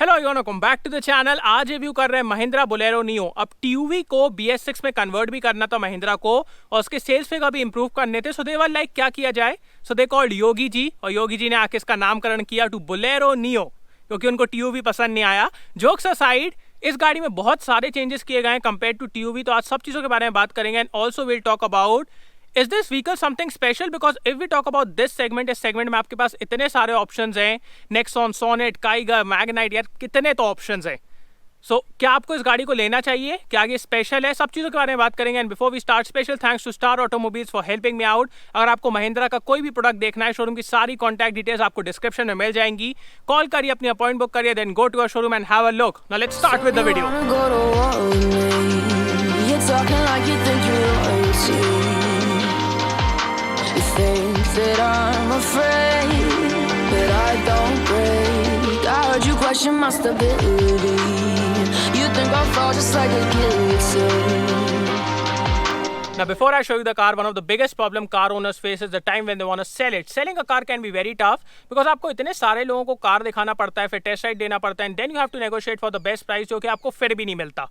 Hello everyone, welcome back to the channel. आज review कर रहे हैं महिंद्रा बोलेरो नियो। अब टीयूवी को BS6 में कन्वर्ट भी करना था महिंद्रा को और उसके सेल्स फिगर भी इंप्रूव करने थे। सो दे वर लाइक क्या किया जाए। सो दे कॉल्ड योगी जी और योगी जी ने आके इसका नामकरण किया टू बोलेरो नियो क्योंकि उनको टीयूवी पसंद नहीं आया। जोक्स असाइड, इस गाड़ी में बहुत सारे चेंजेस किए गए हैं कंपेयर टू टीयूवी। तो आज सब चीज़ों के बारे में बात करेंगे and also will talk about is this vehicle something special because if we talk about this segment, इस सेगमेंट में आपके पास इतने सारे ऑप्शंस हैं, नेक्सॉन, सोनेट, काइगर, मैग्नाइट, यार कितने तो ऑप्शंस हैं। सो क्या आपको इस गाड़ी को लेना चाहिए, क्या ये स्पेशल है, सब चीज़ों के बारे में बात करेंगे। And before we start, special thanks to Star Automobiles for helping me out. अगर आपको महिंद्रा का कोई भी प्रोडक्ट देखना है, शोरूम की सारी कॉन्टैक्ट डिटेल्स आपको डिस्क्रिप्शन में मिल जाएंगी। कॉल करिए, अपनी अपॉइंट बुक करिए, then go to our showroom and have a look. Now let's start with the video. That I'm afraid that I don't break. I heard you question my stability. You think I'll fall just like a guillotine. Now, before I show you the car, one of the biggest problem car owners face is the time when they want to sell it. Selling a car can be very tough because आपको इतने सारे लोगों को car दिखाना पड़ता है, फिर test ride देना पड़ता है, and then you have to negotiate for the best price जो कि आपको फिर भी नहीं मिलता.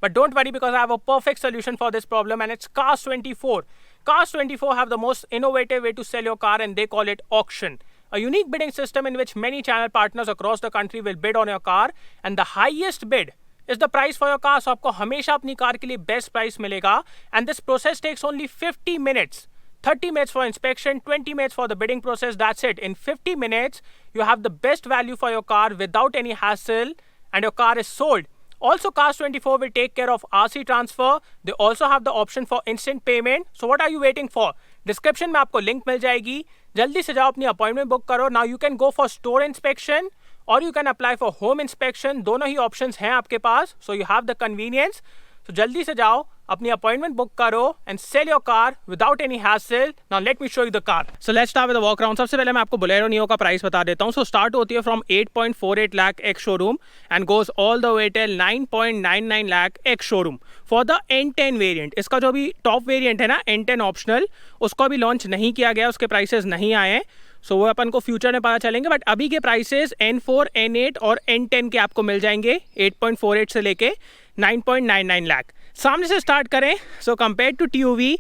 But don't worry because I have a perfect solution for this problem and it's Cars24. Cars24 have the most innovative way to sell your car and they call it auction. A unique bidding system in which many channel partners across the country will bid on your car and the highest bid is the price for your car. So आपको हमेशा अपनी car के लिए best price मिलेगा and this process takes only 50 minutes. 30 minutes for inspection, 20 minutes for the bidding process, that's it. In 50 minutes, you have the best value for your car without any hassle and your car is sold. Also, Cars24 will take care of RC transfer. They also have the option for instant payment. So what are you waiting for? Description में आपको link मिल जाएगी, जल्दी से जाओ, अपनी appointment book करो। Now you can go for store inspection or you can apply for home inspection. दोनों ही options हैं आपके पास, so you have the convenience. So जल्दी से जाओ, अपनी अपॉइंटमेंट बुक करो and sell your car without any hassle. Now let me show you the car. So let's start with the walk around. सबसे पहले मैं आपको बोलेरो नियो का प्राइस बता देता हूँ. So start होती है from 8.48 lakh ex showroom and goes all the way till 9.99 lakh ex showroom for the N10 variant. इसका जो भी टॉप वेरिएंट है ना, N10 ऑप्शनल, उसको अभी लॉन्च नहीं किया गया, उसके प्राइसेस नहीं आए हैं. सो वो अपन को फ्यूचर में पता चलेंगे, बट अभी के प्राइसेस N4, N8 और N10 के आपको मिल जाएंगे 8.48 से लेके 9.99 लाख. सामने से स्टार्ट करें. So compare to TUV,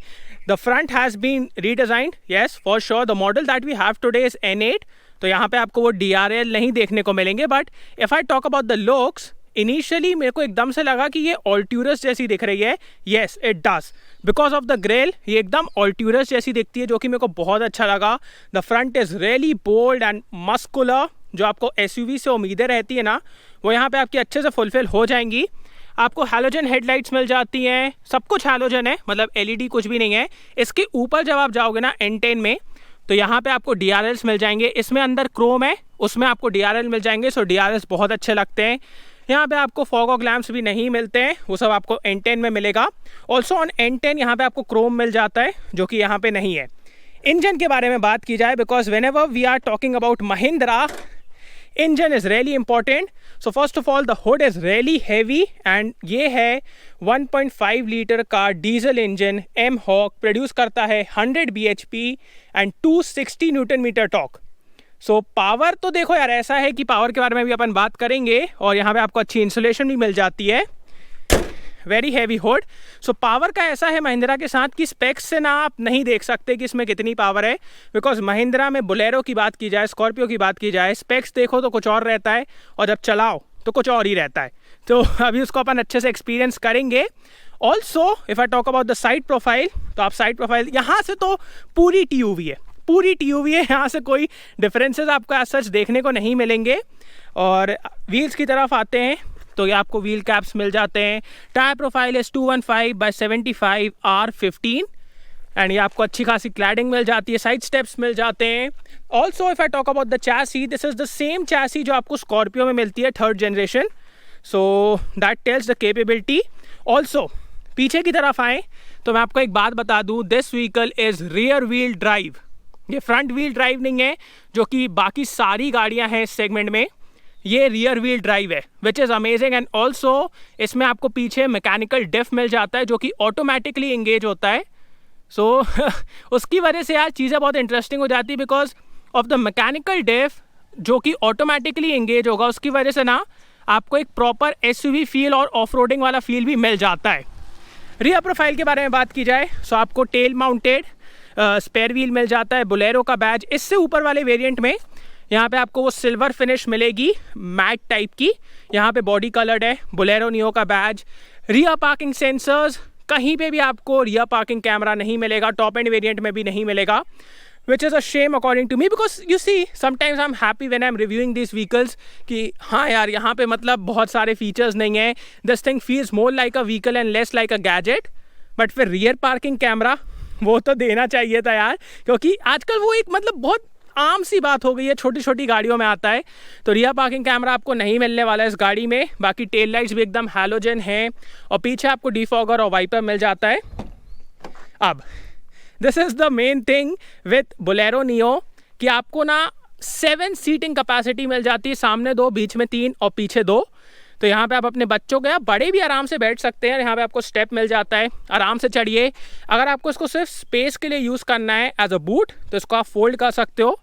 the front has been redesigned, yes for sure. The model that we have today is N8. तो यहाँ पे आपको वो DRL नहीं देखने को मिलेंगे. But if I talk about the looks, initially मेरे को एकदम से लगा कि ये ऑल्ट्यूरस जैसी दिख रही है. Yes it does, because of the grill ये एकदम ऑल्ट्यूरस जैसी दिखती है, जो कि मेरे को बहुत अच्छा लगा. The front is really bold and muscular. जो आपको SUV से उम्मीदें रहती है ना, वो यहाँ पे आपकी अच्छे से फुलफिल हो जाएंगी. आपको हैलोजन हेडलाइट्स मिल जाती हैं, सब कुछ हैलोजन है, मतलब LED कुछ भी नहीं है. इसके ऊपर जब आप जाओगे ना N10 में, तो यहाँ पे आपको DRLs मिल जाएंगे. इसमें अंदर क्रोम है, उसमें आपको DRL मिल जाएंगे. सो DRLs बहुत अच्छे लगते हैं. यहाँ पे आपको फॉग ऑफ लैम्प्स भी नहीं मिलते हैं, वो सब आपको N10 में मिलेगा. ऑल्सो ऑन N10 यहाँ पे आपको क्रोम मिल जाता है, जो कि यहाँ पे नहीं है. इंजन के बारे में बात की जाए, because whenever we are talking about Mahindra, engine is really important. So first of all the hood is really heavy and ये है 1.5 लीटर का डीजल इंजन. M-Hawk प्रोड्यूस करता है 100 bhp and 260 newton metre torque. So power तो देखो यार, ऐसा है कि पावर के बारे में भी अपन बात करेंगे. और यहाँ पे आपको अच्छी इंसुलेशन भी मिल जाती है. Very heavy hood. So power का ऐसा है महिंद्रा के साथ कि स्पेक्स से ना आप नहीं देख सकते कि इसमें कितनी पावर है, बिकॉज महिंद्रा में बोलेरो की बात की जाए, स्कॉर्पियो की बात की जाए, स्पेक्स देखो तो कुछ और रहता है और जब चलाओ तो कुछ और ही रहता है. तो अभी उसको अपन अच्छे से एक्सपीरियंस करेंगे. Also if I talk about the side profile, तो आप साइड प्रोफाइल यहाँ से तो पूरी TUV है, पूरी TUV है. यहाँ से कोई डिफरेंसेस आपको एज सच देखने को नहीं मिलेंगे. और व्हील्स की तरफ आते हैं तो ये आपको व्हील कैप्स मिल जाते हैं. Tyre profile is 215/75 R15 and ये आपको अच्छी खासी क्लैडिंग मिल जाती है. साइड स्टेप्स मिल जाते हैं. Also if I talk about the chassis, this is the same chassis जो आपको स्कॉर्पियो में मिलती है, 3rd generation. So that tells the capability. Also पीछे की तरफ आएँ तो मैं आपको एक बात बता दूँ, this vehicle is rear wheel drive. ये फ्रंट व्हील ड्राइव नहीं है, जो कि बाकी सारी गाड़ियाँ हैं इस सेगमेंट में. ये रियर व्हील ड्राइव है, which is amazing. And also इसमें आपको पीछे मैकेनिकल डिफ मिल जाता है, जो कि ऑटोमेटिकली इंगेज होता है. सो उसकी वजह से यार चीज़ें बहुत इंटरेस्टिंग हो जाती है, बिकॉज ऑफ द मैकेनिकल डिफ जो कि ऑटोमेटिकली इंगेज होगा. उसकी वजह से ना आपको एक प्रॉपर SUV फील और ऑफ रोडिंग वाला फील भी मिल जाता है। रियर प्रोफाइल के बारे में बात की जाए सो आपको टेल माउंटेड स्पेयर व्हील मिल जाता है, बोलेरो का बैज। इससे ऊपर वाले वेरिएंट में यहाँ पे आपको वो सिल्वर फिनिश मिलेगी मैट टाइप की, यहाँ पे बॉडी कलर्ड है, बोलेरो नियो का बैज। रियर पार्किंग सेंसर्स, कहीं पे भी आपको रियर पार्किंग कैमरा नहीं मिलेगा, टॉप एंड वेरिएंट में भी नहीं मिलेगा, which is a shame according to me because you see sometimes I'm happy when I'm reviewing these vehicles कि हाँ यार यहाँ पे मतलब बहुत सारे फीचर्स नहीं है, this thing feels more like a vehicle and less like a gadget, but फिर रियर पार्किंग कैमरा वो तो देना चाहिए था यार, क्योंकि आजकल वो एक मतलब बहुत आम सी बात हो गई है, छोटी छोटी गाड़ियों में आता है। तो रियर पार्किंग कैमरा आपको नहीं मिलने वाला है इस गाड़ी में। बाकी टेल लाइट्स भी एकदम हैलोजन हैं और पीछे आपको डिफॉगर और वाइपर मिल जाता है। अब this is the main thing with Bolero neo कि आपको ना 7 सीटिंग कैपेसिटी मिल जाती है, सामने 2, बीच में 3 और पीछे 2। तो यहाँ पे आप अपने बच्चों के, बड़े भी आराम से बैठ सकते हैं। यहाँ पे आपको स्टेप मिल जाता है, आराम से चढ़िए। अगर आपको इसको सिर्फ स्पेस के लिए यूज़ करना है एज अ बूट तो इसको आप फोल्ड कर सकते हो,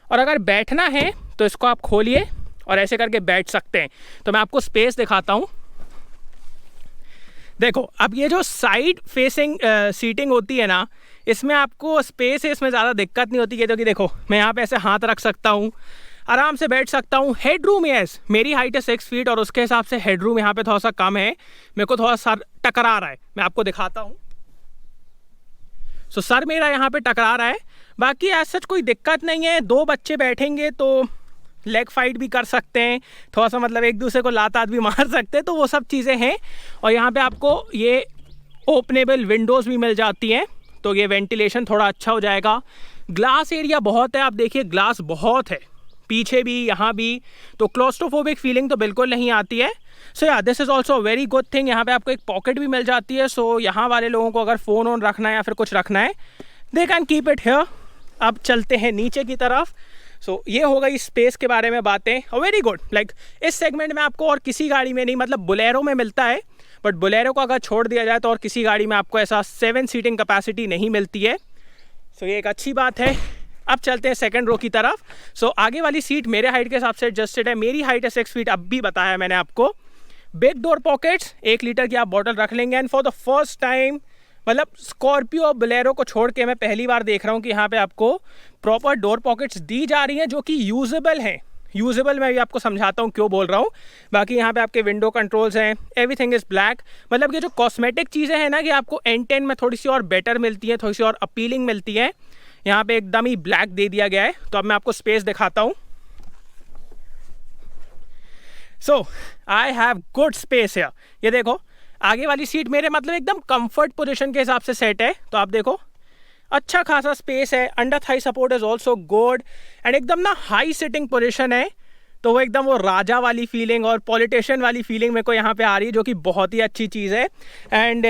और अगर बैठना है तो इसको आप खोलिए और ऐसे करके बैठ सकते हैं। तो मैं आपको स्पेस दिखाता हूँ। देखो अब ये जो साइड फेसिंग सीटिंग होती है ना, इसमें आपको स्पेस है, इसमें ज़्यादा दिक्कत नहीं होती है। क्योंकि देखो मैं यहाँ पे ऐसे हाथ रख सकता हूँ, आराम से बैठ सकता हूँ। हेड रूम यस, मेरी हाइट है 6 फीट और उसके हिसाब से हेड रूम यहाँ पे थोड़ा सा कम है, मेरे को थोड़ा सर टकरा रहा है, मैं आपको दिखाता हूँ। सो सर मेरा यहाँ पे टकरा रहा है, बाकी ऐसा सच कोई दिक्कत नहीं है। 2 बच्चे बैठेंगे तो लेग फाइट भी कर सकते हैं, थोड़ा सा मतलब एक दूसरे को लात भी मार सकते हैं, तो वो सब चीज़ें हैं। और यहाँ पे आपको ये ओपनेबल विंडोज़ भी मिल जाती हैं, तो ये वेंटिलेशन थोड़ा अच्छा हो जाएगा। ग्लास एरिया बहुत है, आप देखिए ग्लास बहुत है, पीछे भी यहाँ भी, तो क्लोस्ट्रोफोबिक फीलिंग तो बिल्कुल नहीं आती है। सो या this is also very good thing. यहाँ पे आपको एक पॉकेट भी मिल जाती है, सो यहाँ वाले लोगों को अगर फ़ोन ऑन रखना है या फिर कुछ रखना है they can keep it here. अब चलते हैं नीचे की तरफ। सो ये हो गई स्पेस के बारे में बातें, और वेरी गुड। लाइक इस सेगमेंट में आपको और किसी गाड़ी में नहीं, मतलब बोलेरो में मिलता है, बट बोलेरो को अगर छोड़ दिया जाए तो और किसी गाड़ी में आपको ऐसा 7 सीटिंग कैपेसिटी नहीं मिलती है। सो ये एक अच्छी बात है। अब चलते हैं सेकंड रो की तरफ। सो आगे वाली सीट मेरे हाइट के हिसाब से एडजस्टेड है, मेरी हाइट है 6 फीट, अब भी बताया मैंने आपको। बिग डोर पॉकेट्स, 1 लीटर की आप बॉटल रख लेंगे। And for the first time, मतलब स्कॉर्पियो और बोलेरो को छोड़ के मैं पहली बार देख रहा हूँ कि यहाँ पे आपको प्रॉपर डोर पॉकेट्स दी जा रही हैं जो कि यूजेबल हैं। यूजेबल मैं भी आपको समझाता हूँ क्यों बोल रहा हूँ। बाकी यहाँ पे आपके विंडो कंट्रोल्स हैं, एवरीथिंग इज़ ब्लैक। मतलब ये जो कॉस्मेटिक चीज़ें हैं ना कि आपको N10 में थोड़ी सी और बेटर मिलती हैं, थोड़ी सी और अपीलिंग मिलती हैं, यहाँ पे एकदम ही ब्लैक दे दिया गया है। तो अब मैं आपको स्पेस दिखाता हूँ। सो आई हैव गुड स्पेस है। ये देखो आगे वाली सीट मेरे मतलब एकदम कंफर्ट पोजीशन के हिसाब से सेट है, तो आप देखो अच्छा खासा स्पेस है। Under Thai support is also good and एकदम ना हाई सिटिंग पोजीशन है, तो वो एकदम वो राजा वाली फीलिंग और पॉलिटिशियन वाली फीलिंग मेरे को यहाँ पे आ रही है, जो कि बहुत ही अच्छी चीज़ है। एंड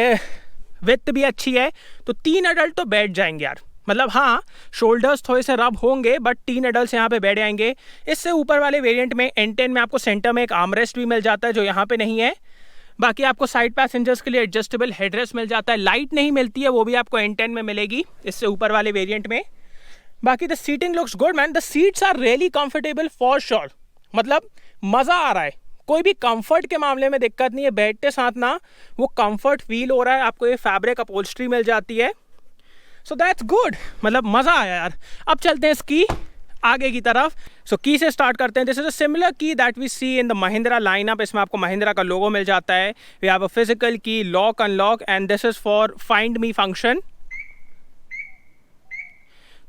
विड्थ भी अच्छी है, तो 3 एडल्ट तो बैठ जाएंगे यार। मतलब हाँ शोल्डर्स थोड़े से रब होंगे, बट 3 एडल्ट्स यहाँ पे बैठ जाएंगे। इससे ऊपर वाले वेरिएंट में N10 में आपको सेंटर में एक आर्मरेस्ट भी मिल जाता है जो यहाँ पे नहीं है। बाकी आपको साइड पैसेंजर्स के लिए एडजस्टेबल हेडरेस्ट मिल जाता है। लाइट नहीं मिलती है, वो भी आपको N10 में मिलेगी इससे ऊपर वाले वेरिएंट में। बाकी the seating looks good man, the seats are really comfortable for sure. मतलब मज़ा आ रहा है, कोई भी कंफर्ट के मामले में दिक्कत नहीं है। बैठते साथ ना वो कंफर्ट फील हो रहा है, आपको ये फैब्रिक अपहोल्स्ट्री मिल जाती है। सो दैट्स गुड, मतलब मज़ा आया यार। अब चलते हैं इसकी आगे की तरफ। सो की से स्टार्ट करते हैं। This is a similar key that we see in the Mahindra lineup. इसमें आपको महिंद्रा का लोगो मिल जाता है। We have a physical key, lock unlock, and this is for find me function.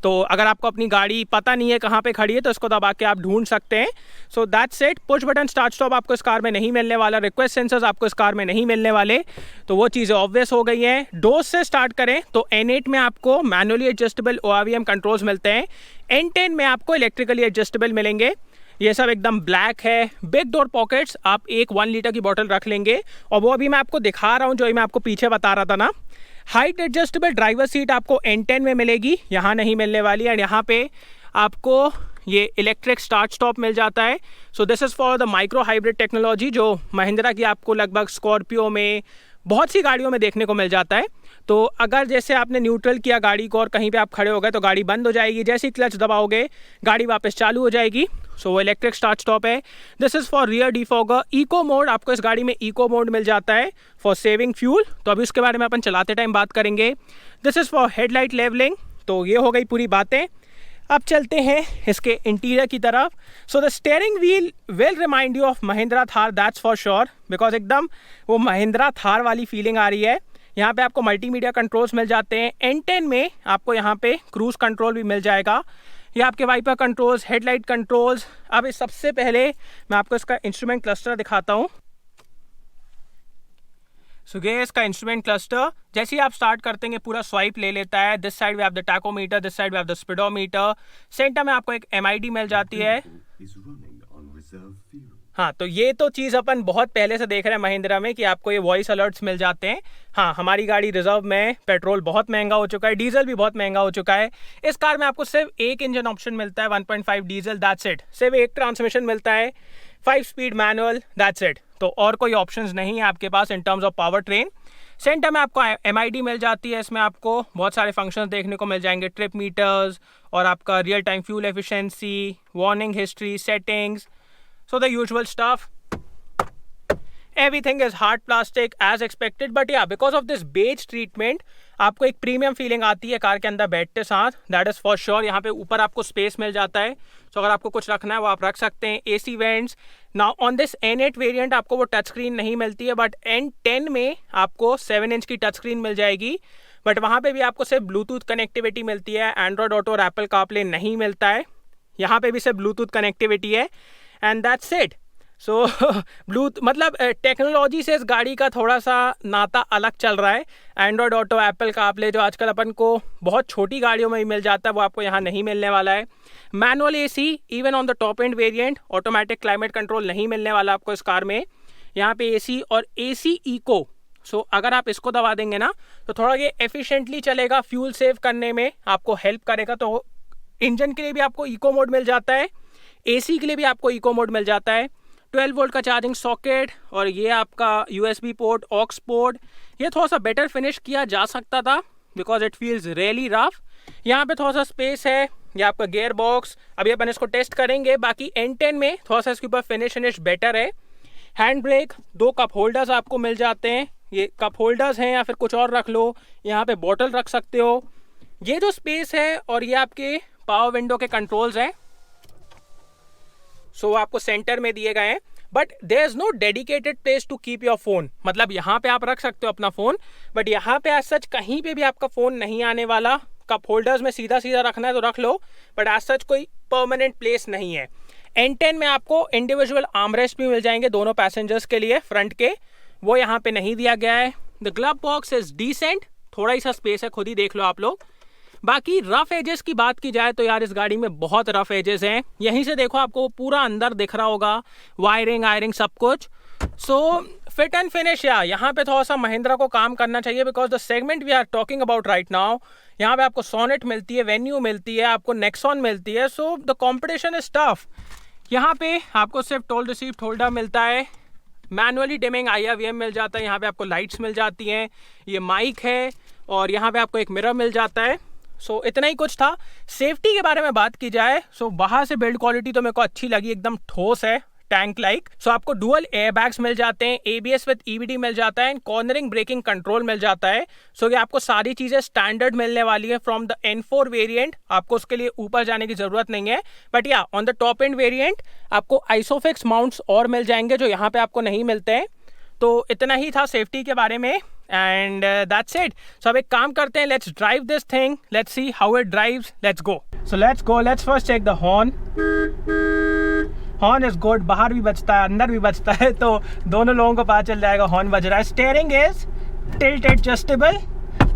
तो अगर आपको अपनी गाड़ी पता नहीं है कहाँ पे खड़ी है तो इसको दबा के आप ढूंढ सकते हैं। So that's it. Push button start stop आपको इस कार में नहीं मिलने वाला, रिक्वेस्ट सेंसर्स आपको इस कार में नहीं मिलने वाले, तो वो चीज़ें ऑब्वियस हो गई हैं। डोर्स से स्टार्ट करें तो N8 में आपको मैनुअली एडजस्टेबल ORVM कंट्रोल्स मिलते हैं, N10 में आपको इलेक्ट्रिकली एडजस्टेबल मिलेंगे। ये सब एकदम ब्लैक है। बिग डोर पॉकेट्स, आप एक 1 लीटर की बोतल रख लेंगे, और वो अभी मैं आपको दिखा रहा हूँ जो मैं आपको पीछे बता रहा था ना। हाइट एडजस्टेबल ड्राइवर सीट आपको N10 में मिलेगी, यहाँ नहीं मिलने वाली। एंड यहाँ पे आपको ये इलेक्ट्रिक स्टार्ट स्टॉप मिल जाता है। So this is for the micro hybrid technology जो महिंद्रा की आपको लगभग स्कॉर्पियो में, बहुत सी गाड़ियों में देखने को मिल जाता है। तो अगर जैसे आपने न्यूट्रल किया गाड़ी को और कहीं पे आप खड़े हो गए तो गाड़ी बंद हो जाएगी, जैसे ही क्लच दबाओगे गाड़ी वापस चालू हो जाएगी। सो वो इलेक्ट्रिक स्टार्ट स्टॉप है. This is for rear defogger. Eco mode, आपको इस गाड़ी में इको मोड मिल जाता है फॉर सेविंग फ्यूल. तो अभी उसके बारे में अपन चलाते टाइम बात करेंगे. This is for headlight levelling. तो ये हो गई पूरी बातें. अब चलते हैं इसके इंटीरियर की तरफ. So the steering wheel will remind you of Mahindra Thar, that's for sure, because एकदम वो महिंद्रा थार वाली फीलिंग आ रही है. यहाँ पे आपको मल्टीमीडिया कंट्रोल्स मिल जाते हैं. N10 में आपको यहाँ पे क्रूज कंट्रोल भी मिल जाएगा. ये आपके वाइपर कंट्रोल्स, हेडलाइट कंट्रोल्स. अब इस सबसे पहले मैं आपको इसका इंस्ट्रूमेंट क्लस्टर दिखाता हूँ. सो ये इसका इंस्ट्रूमेंट क्लस्टर. जैसे ही आप स्टार्ट करते हैं पूरा स्वाइप ले लेता है. This side we have the tachometer, this side we have the speedometer. Centre में आपको एक MID मिल जाती है. हाँ, तो ये तो चीज़ अपन बहुत पहले से देख रहे हैं महिंद्रा में कि आपको ये वॉइस अलर्ट्स मिल जाते हैं. हाँ, हमारी गाड़ी रिजर्व में पेट्रोल बहुत महंगा हो चुका है, डीजल भी बहुत महंगा हो चुका है. इस कार में आपको सिर्फ एक इंजन ऑप्शन मिलता है, 1.5 डीजल, दैट्स इट. सिर्फ एक ट्रांसमिशन मिलता है, 5 स्पीड मैनुअल, दैट्स इट. तो और कोई ऑप्शंस नहीं है आपके पास in terms of powertrain. Centre में आपको MID मिल जाती है. इसमें आपको बहुत सारे फंक्शंस देखने को मिल जाएंगे, ट्रिप मीटर्स और आपका real time fuel efficiency, warning history, settings. So the usual stuff. Everything is hard plastic as expected, but yeah, because of this beige treatment, आपको एक प्रीमियम फीलिंग आती है कार के अंदर बैठते साथ. That is for sure. यहाँ पे ऊपर आपको स्पेस मिल जाता है, तो अगर आपको कुछ रखना है वो आप रख सकते हैं. AC vents. Now on this N8 variant आपको वो टच स्क्रीन नहीं मिलती है, बट N10 में आपको 7 इंच की टच स्क्रीन मिल जाएगी. बट वहाँ पे भी आपको सिर्फ ब्लूटूथ कनेक्टिविटी मिलती है. एंड्रॉयड ऑटो और एप्पल कारप्ले नहीं मिलता है. यहाँ पे भी सिर्फ ब्लूटूथ कनेक्टिविटी है. And that's it. So Bluetooth मतलब टेक्नोलॉजी से इस गाड़ी का थोड़ा सा नाता अलग चल रहा है. एंड्रॉयड ऑटो, एप्पल कारप्ले जो आजकल अपन को बहुत छोटी गाड़ियों में भी मिल जाता है, वो आपको यहाँ नहीं मिलने वाला है. Manual AC even on the top end variant. Automatic climate control नहीं मिलने वाला आपको इस कार में. यहाँ पे AC और AC इको. सो अगर आप इसको दबा देंगे ना तो थोड़ा ये एफिशिएंटली चलेगा, फ्यूल सेव करने में आपको हेल्प करेगा. तो इंजन के लिए भी आपको इको मोड मिल जाता है, AC के लिए भी आपको इको मोड मिल जाता है. 12 वोल्ट का चार्जिंग सॉकेट और ये आपका USB पोर्ट, ऑक्स पोर्ट. ये थोड़ा सा बेटर फिनिश किया जा सकता था because it feels really rough. यहाँ पे थोड़ा सा स्पेस है. ये आपका गियर बॉक्स, अभी अपन इसको टेस्ट करेंगे. बाकी N10 में थोड़ा सा इसके ऊपर फिनिश बेटर है. हैंड ब्रेक, 2 कप होल्डर्स आपको मिल जाते हैं. ये कप होल्डर्स हैं या फिर कुछ और रख लो. यहाँ पे बॉटल रख सकते हो. ये जो स्पेस है और ये आपके पावर विंडो के कंट्रोल्स हैं. सो आपको सेंटर में दिए गए हैं, but there is no dedicated place to keep your phone. मतलब यहाँ पे आप रख सकते हो अपना फोन, बट यहाँ पे एज सच कहीं पे भी आपका फोन नहीं आने वाला. कप होल्डर्स में सीधा रखना है तो रख लो, बट एज सच कोई परमानेंट प्लेस नहीं है. N10 में आपको इंडिविजुअल आर्मरेस्ट भी मिल जाएंगे दोनों पैसेंजर्स के लिए फ्रंट के. वो यहाँ पे नहीं दिया गया है. The glove box is decent, थोड़ा ही सा स्पेस है, खुद ही देख लो आप लोग. बाकी रफ एजेस की बात की जाए तो यार इस गाड़ी में बहुत रफ एजेस हैं. यहीं से देखो आपको पूरा अंदर दिख रहा होगा, वायरिंग सब कुछ. सो फिट एंड फिनिश यहाँ पे थोड़ा सा महिंद्रा को काम करना चाहिए because the segment we are talking about right now, यहाँ पे आपको सोनेट मिलती है, वेन्यू मिलती है, आपको नेक्सॉन मिलती है. So the competition is tough. यहाँ पे आपको सिर्फ टोल रिसीप्ट होल्डर मिलता है. मैनुअली डिमिंग IRVM मिल जाता है. यहाँ पे आपको लाइट्स मिल जाती हैं. ये माइक है और यहाँ पे आपको एक मिरर मिल जाता है. सो इतना ही कुछ था. सेफ्टी के बारे में बात की जाए सो बाहर से बिल्ड क्वालिटी तो मेरे को अच्छी लगी, एकदम ठोस है, टैंक लाइक. सो आपको डुअल एयरबैग्स मिल जाते हैं, ABS विद EBD मिल जाता है, कॉर्नरिंग ब्रेकिंग कंट्रोल मिल जाता है. सो ये आपको सारी चीज़ें स्टैंडर्ड मिलने वाली है फ्रॉम द N4 वेरिएंट. आपको उसके लिए ऊपर जाने की ज़रूरत नहीं है. बट या on the top end variant आपको आइसोफिक्स माउंट्स और मिल जाएंगे जो यहाँ पे आपको नहीं मिलते हैं. तो इतना ही था सेफ्टी के बारे में. And that's it. सो अब एक काम करते हैं, let's drive this thing, let's see how it drives. Let's go. So let's go. Let's first check the horn. Horn is good. बाहर भी बजता है, अंदर भी बजता है, तो दोनों लोगों को पता चल जाएगा हॉर्न बज रहा है. Steering is tilt adjustable,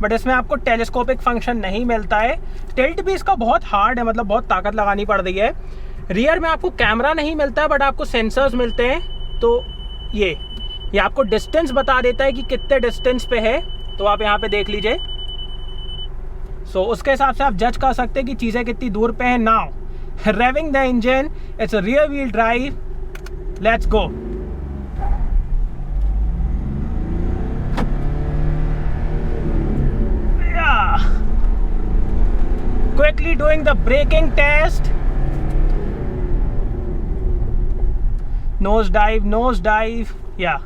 but इसमें आपको टेलीस्कोपिक फंक्शन नहीं मिलता है. टिल्ट भी इसका बहुत हार्ड है, मतलब बहुत ताकत लगानी पड़ रही है. रियर में आपको कैमरा नहीं मिलता है, बट आपको सेंसर्स मिलते हैं. तो ये आपको डिस्टेंस बता देता है कि कितने डिस्टेंस पे है, तो आप यहाँ पे देख लीजिए. सो उसके हिसाब से आप जज कर सकते हैं कि चीज़ें कितनी दूर पे हैं. Now revving the engine, it's a rear wheel drive. Let's go. Yeah. Quickly doing the braking test. nose dive, yeah.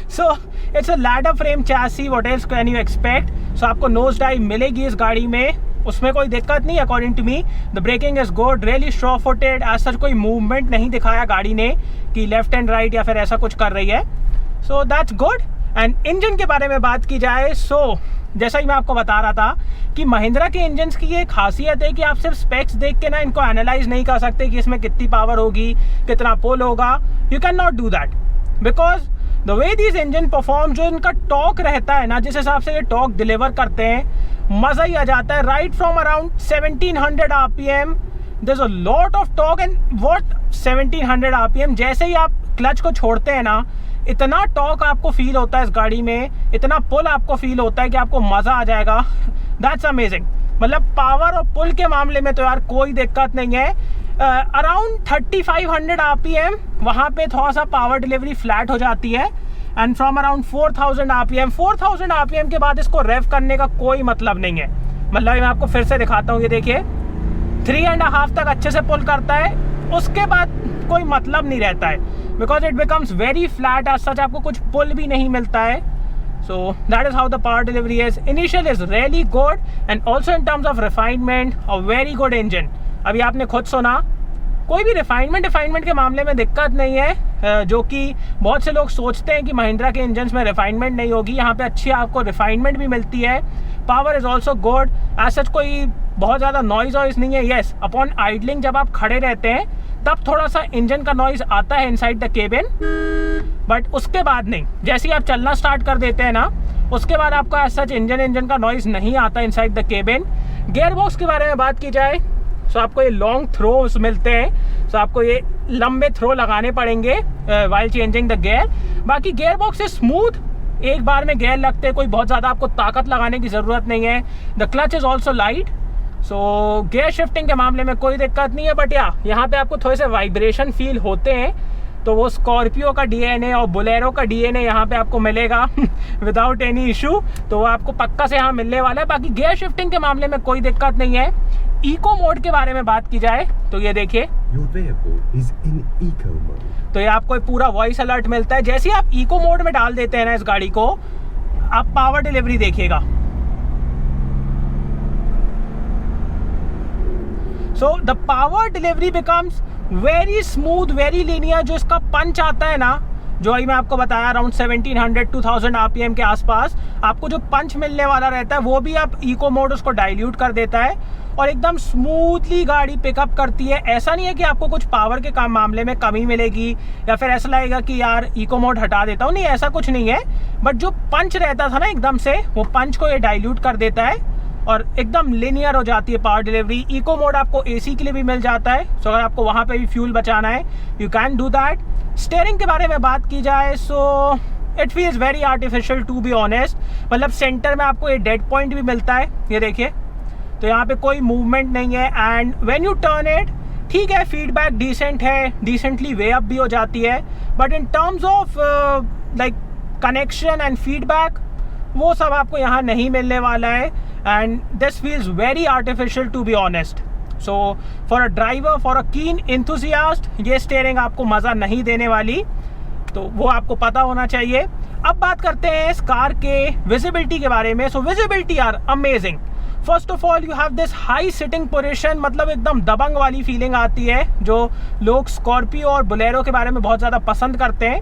So it's a ladder frame chassis, what else can you expect? So आपको nose dive मिलेगी इस गाड़ी में, उसमें कोई दिक्कत नहीं according to me. The braking is good, really straw footed. As such कोई मूवमेंट नहीं दिखाया गाड़ी ने कि लेफ्ट एंड राइट या फिर ऐसा कुछ कर रही है. So that's good. And engine के बारे में बात की जाए, सो जैसा ही मैं आपको बता रहा था कि महिंद्रा के इंजन्स की ये खासियत है कि आप सिर्फ स्पेक्स देख के ना इनको एनालाइज नहीं कर सकते कि इसमें कितनी पावर होगी, कितना पुल होगा. You can not do that because the way these engine perform, जो इनका टॉर्क रहता है ना, जिस हिसाब से ये टॉर्क डिलीवर करते हैं, मज़ा ही आ जाता है. Right from around 1700 RPM there is a lot of torque. And what 1700 RPM, जैसे ही आप क्लच को छोड़ते हैं ना, इतना टॉर्क आपको फील होता है इस गाड़ी में, इतना पुल आपको फील होता है कि आपको मज़ा आ जाएगा. That's amazing. मतलब पावर और पुल के मामले में तो यार कोई दिक्कत नहीं है. अराउंड 3500 RPM वहाँ पे थोड़ा सा पावर डिलीवरी फ्लैट हो जाती है. एंड फ्रॉम अराउंड 4000 RPM के बाद इसको रेव करने का कोई मतलब नहीं है. मतलब मैं आपको फिर से दिखाता हूँ, ये देखिए 3.5 तक अच्छे से पुल करता है, उसके बाद कोई मतलब नहीं रहता है because it becomes very flat. As such आपको कुछ पुल भी नहीं मिलता है. So that is how the power delivery is. Initial is really good and also in terms of refinement a very good engine. अभी आपने खुद सुना, कोई भी रिफाइनमेंट के मामले में दिक्कत नहीं है, जो कि बहुत से लोग सोचते हैं कि महिंद्रा के इंजन्स में रिफाइनमेंट नहीं होगी. यहाँ पे अच्छी आपको रिफाइनमेंट भी मिलती है. Power is also good. As such कोई बहुत ज़्यादा नॉइज नहीं है. येस, अपॉन आइडलिंग जब आप खड़े रहते हैं तब थोड़ा सा इंजन का नॉइज आता है इनसाइड द केबिन, बट उसके बाद नहीं. जैसे ही आप चलना स्टार्ट कर देते हैं ना, उसके बाद आपको एज सच इंजन का नॉइज नहीं आता inside the cabin. Gear box के बारे में बात की जाए, सो आपको ये लॉन्ग थ्रोस मिलते हैं. सो आपको ये लंबे थ्रो लगाने पड़ेंगे वाइल चेंजिंग द गियर. बाकी गियर बॉक्स इज स्मूथ, एक बार में गियर लगते हैं, कोई बहुत ज़्यादा आपको ताकत लगाने की ज़रूरत नहीं है. The clutch is also light. So gear shifting के मामले में कोई दिक्कत नहीं है. बट यहाँ पे आपको थोड़े से वाइब्रेशन फील होते हैं, तो वो स्कॉर्पियो का डीएनए और बोलेरो का डीएनए यहाँ पे आपको मिलेगा विदाउट एनी इशू. तो वो आपको पक्का से यहाँ मिलने वाला है. बाकी गियर शिफ्टिंग के मामले में कोई दिक्कत नहीं है. इको मोड के बारे में बात की जाए तो ये देखिए, तो ये आपको पूरा वॉइस अलर्ट मिलता है. जैसे ही आप इको मोड में डाल देते हैं ना इस गाड़ी को, आप पावर डिलीवरी देखिएगा. So the power delivery becomes very smooth, very linear. जो इसका पंच आता है ना, जो अभी मैं आपको बताया अराउंड 1700-2000 RPM के आसपास आपको जो पंच मिलने वाला रहता है, वो भी आप इको मोड उसको डाइल्यूट कर देता है और एकदम स्मूथली गाड़ी पिकअप करती है. ऐसा नहीं है कि आपको कुछ पावर के काम मामले में कमी मिलेगी या फिर ऐसा लगेगा कि यार इको मोड हटा देता हूँ. नहीं, ऐसा कुछ नहीं है. बट जो पंच रहता था ना एकदम से, वो पंच को ये डाइल्यूट कर देता है और एकदम लिनियर हो जाती है पावर डिलीवरी. इको मोड आपको एसी के लिए भी मिल जाता है. सो अगर आपको वहाँ पे भी फ्यूल बचाना है, you can do that. Steering के बारे में बात की जाए, so it feels very artificial to be honest. मतलब सेंटर में आपको ये डेड पॉइंट भी मिलता है, ये देखिए. तो यहाँ पे कोई मूवमेंट नहीं है. And when you turn it, ठीक है, फीडबैक डिसेंट है, डिसेंटली वे अप भी हो जाती है. But in terms of like connection and feedback, वो सब आपको यहाँ नहीं मिलने वाला है. And this feels very artificial to be honest. So for a driver, for a keen enthusiast, ये स्टीयरिंग आपको मज़ा नहीं देने वाली, तो वो आपको पता होना चाहिए. अब बात करते हैं इस कार के विजिबिलिटी के बारे में. So visibility are amazing. First of all you have this high sitting position, मतलब एकदम दबंग वाली फीलिंग आती है जो लोग स्कॉर्पियो और बोलेरो के बारे में बहुत ज़्यादा पसंद करते हैं.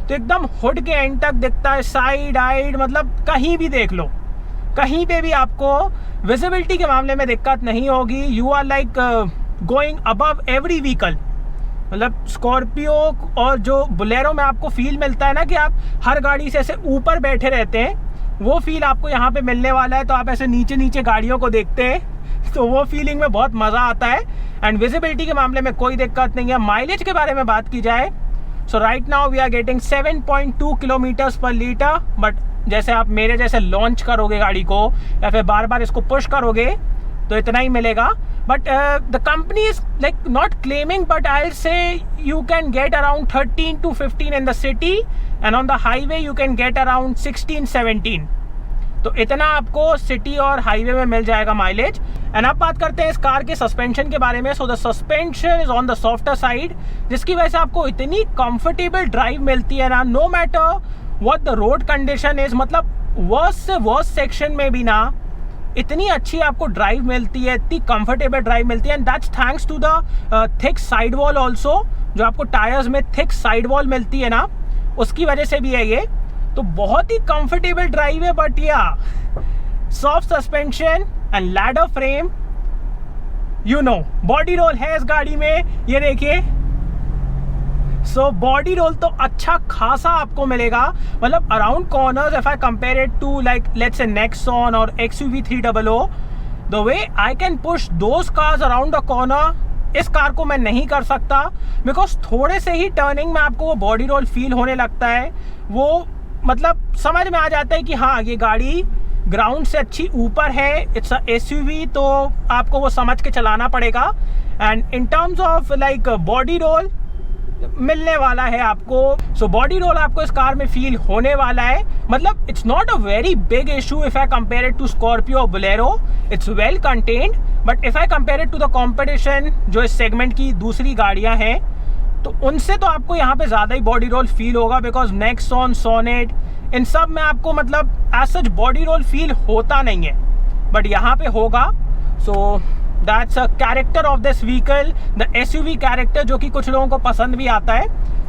तो एकदम हुड के एंड तक दिखता है, साइड आइड, मतलब कहीं भी देख लो, कहीं पे भी आपको विजिबिलिटी के मामले में दिक्कत नहीं होगी. You are like going above every vehicle. मतलब स्कॉर्पियो और जो बोलेरो में आपको फील मिलता है ना कि आप हर गाड़ी से ऐसे ऊपर बैठे रहते हैं, वो फील आपको यहाँ पे मिलने वाला है. तो आप ऐसे नीचे नीचे गाड़ियों को देखते हैं, तो वो फीलिंग में बहुत मज़ा आता है. एंड विजिबिलिटी के मामले में कोई दिक्कत नहीं है. माइलेज के बारे में बात की जाए, so right now we are getting 7.2 kilometres पर लीटर. बट जैसे आप मेरे जैसे लॉन्च करोगे गाड़ी को या फिर बार बार इसको पुश करोगे तो इतना ही मिलेगा. But the company is like not claiming, but I will say you can get around 13 to 15 in the city, and on the highway you can get around 16-17. तो इतना आपको सिटी और हाईवे में मिल जाएगा माइलेज। एंड अब बात करते हैं इस कार के सस्पेंशन के बारे में। So the suspension is on the softer side, जिसकी वजह से आपको इतनी कंफर्टेबल ड्राइव मिलती है ना, no matter what the road condition is. मतलब वर्स्ट से वर्स्ट सेक्शन में भी ना इतनी अच्छी आपको ड्राइव मिलती है, इतनी कंफर्टेबल ड्राइव मिलती है। And that's thanks to the thick side wall also, जो आपको टायर्स में थिक साइड वॉल मिलती है ना, उसकी वजह से भी है ये। तो बहुत ही कंफर्टेबल ड्राइव है। बट या soft suspension and ladder frame, you know body roll है इस गाड़ी में, ये देखिए। सो बॉडी रोल तो अच्छा खासा आपको मिलेगा। मतलब around corners, if I compare it to like let's say Nexon और XUV 300, the way I can push those cars around the corner, इस कार को मैं नहीं कर सकता। बिकॉज थोड़े से ही टर्निंग में आपको वो बॉडी रोल फील होने लगता है। वो मतलब समझ में आ जाता है कि हाँ ये गाड़ी ग्राउंड से अच्छी ऊपर है, इट्स अ SUV, तो आपको वो समझ के चलाना पड़ेगा। And in terms of like body roll मिलने वाला है आपको। सो बॉडी रोल आपको इस कार में फील होने वाला है। मतलब it's not a very big issue if I compare it to Scorpio और Bolero, it's well contained. But if I compare it to the competition, जो इस सेगमेंट की दूसरी गाड़ियां हैं, तो उनसे तो आपको यहाँ पे ज़्यादा ही बॉडी रोल फील होगा। बिकॉज नेक्सॉन, सोनेट, इन सब में आपको मतलब as such body roll feel होता नहीं है, बट यहाँ पे होगा। So that's a character of this vehicle, the SUV character, जो कि कुछ लोगों को पसंद भी आता है,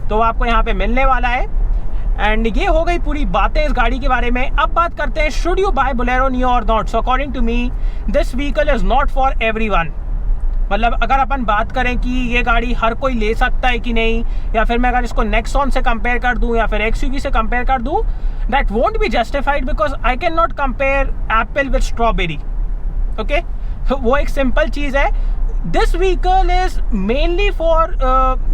तो आपको यहाँ पे मिलने वाला है। एंड ये हो गई पूरी बातें इस गाड़ी के बारे में। अब बात करते हैं should you buy Bolero Neo और not. So according to me this vehicle is not for everyone. मतलब अगर अपन बात करें कि ये गाड़ी हर कोई ले सकता है कि नहीं, या फिर मैं अगर इसको नेक्सॉन से कंपेयर कर दूं या फिर XUV से कंपेयर कर दूं, that won't be justified because I can not compare apple with strawberry. Okay, वो एक सिंपल चीज़ है। This vehicle is mainly for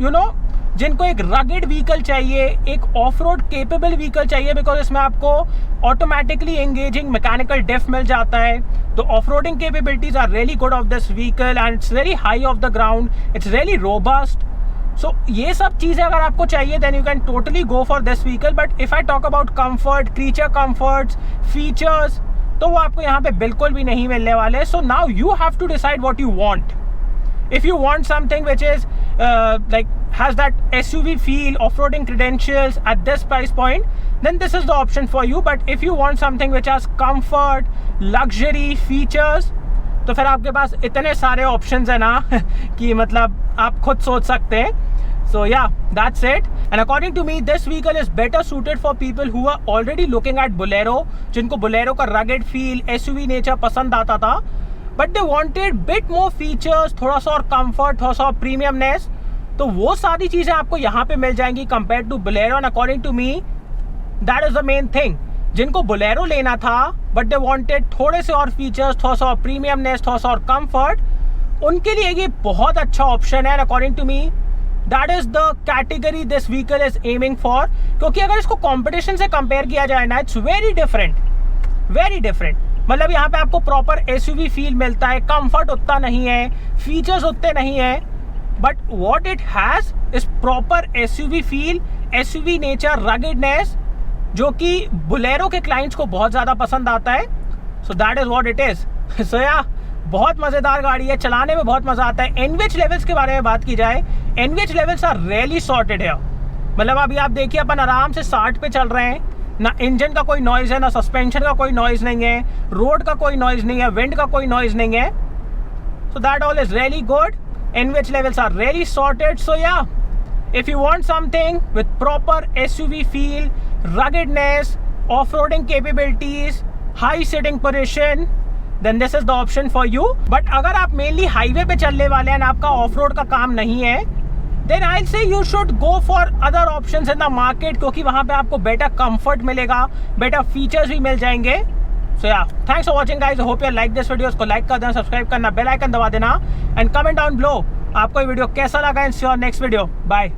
you know जिनको एक रगेड व्हीकल चाहिए, एक ऑफ रोड केपेबल व्हीकल चाहिए, बिकॉज इसमें आपको ऑटोमेटिकली एंगेजिंग मैकेनिकल डिफ मिल जाता है। तो off roading capabilities are really good of this vehicle and it's very high off the ground, it's really robust. सो ये सब चीज़ें अगर आपको चाहिए then you can totally go for this vehicle. But if I talk about comfort, creature comforts, features, तो वो आपको यहाँ पे बिल्कुल भी नहीं मिलने वाले। So now you have to decide what you want. If you want something which is like has that SUV feel, off-roading credentials at this price point, then this is the option for you. But if you want something which has comfort, luxury, features, तो फिर आपके पास इतने सारे options हैं ना कि मतलब आप खुद सोच सकते हैं। So yeah, that's it. And according to me, this vehicle is better suited for people who are already looking at Bolero, जिनको Bolero का rugged feel, SUV nature पसंद आता था, but they wanted bit more features, थोड़ा सा और comfort, थोड़ा सा और प्रीमियमनेस। तो वो सारी चीज़ें आपको यहाँ पे मिल जाएंगी compare to Bolero. And according to me that is the main thing. जिनको बोलेरो लेना था बट दे वॉन्टेड थोड़े से और फीचर्स, थोड़ा सा और प्रीमियमनेस, थोड़ा सा और कंफर्ट, उनके लिए ये बहुत अच्छा ऑप्शन है। According to me that is the category this vehicle is aiming for. क्योंकि अगर इसको कॉम्पिटिशन से कंपेयर किया जाए ना, it's very different, very different. मतलब यहाँ पे आपको प्रॉपर SUV फील मिलता है, कंफर्ट उतना नहीं है, फीचर्स उतने नहीं है, but what it has is proper SUV feel, SUV nature, ruggedness, जो कि बोलेरो के क्लाइंट्स को बहुत ज़्यादा पसंद आता है। So that is what it is. So yeah बहुत मज़ेदार गाड़ी है, चलाने में बहुत मज़ा आता है। NVH लेवल्स के बारे में बात की जाए, NVH levels are really sorted है। मतलब अभी आप देखिए अपन आराम से 60 पे चल रहे हैं, ना इंजन का कोई नॉइज़ है, ना सस्पेंशन का कोई नॉइज़ नहीं है, रोड का कोई नॉइज़ नहीं है, विंड का कोई नॉइज़ नहीं है। So that all is really good. NVH levels are really sorted. So yeah, if you want something with proper SUV feel, ruggedness, off-roading capabilities, high sitting position, then this is the option for you. But अगर आप mainly highway पे चलने वाले हैं, आपका off-road का काम नहीं है, then I'll say you should go for other options in the market, क्योंकि वहाँ पे आपको better comfort मिलेगा, better features भी मिल जाएंगे। So yeah, thanks for watching guys. I hope you like this video. इसको like कर देना, सब्सक्राइब करना, बेल आइकन दबा देना, and comment down below आपको ये वीडियो कैसा लगा। And see you on next video. Bye.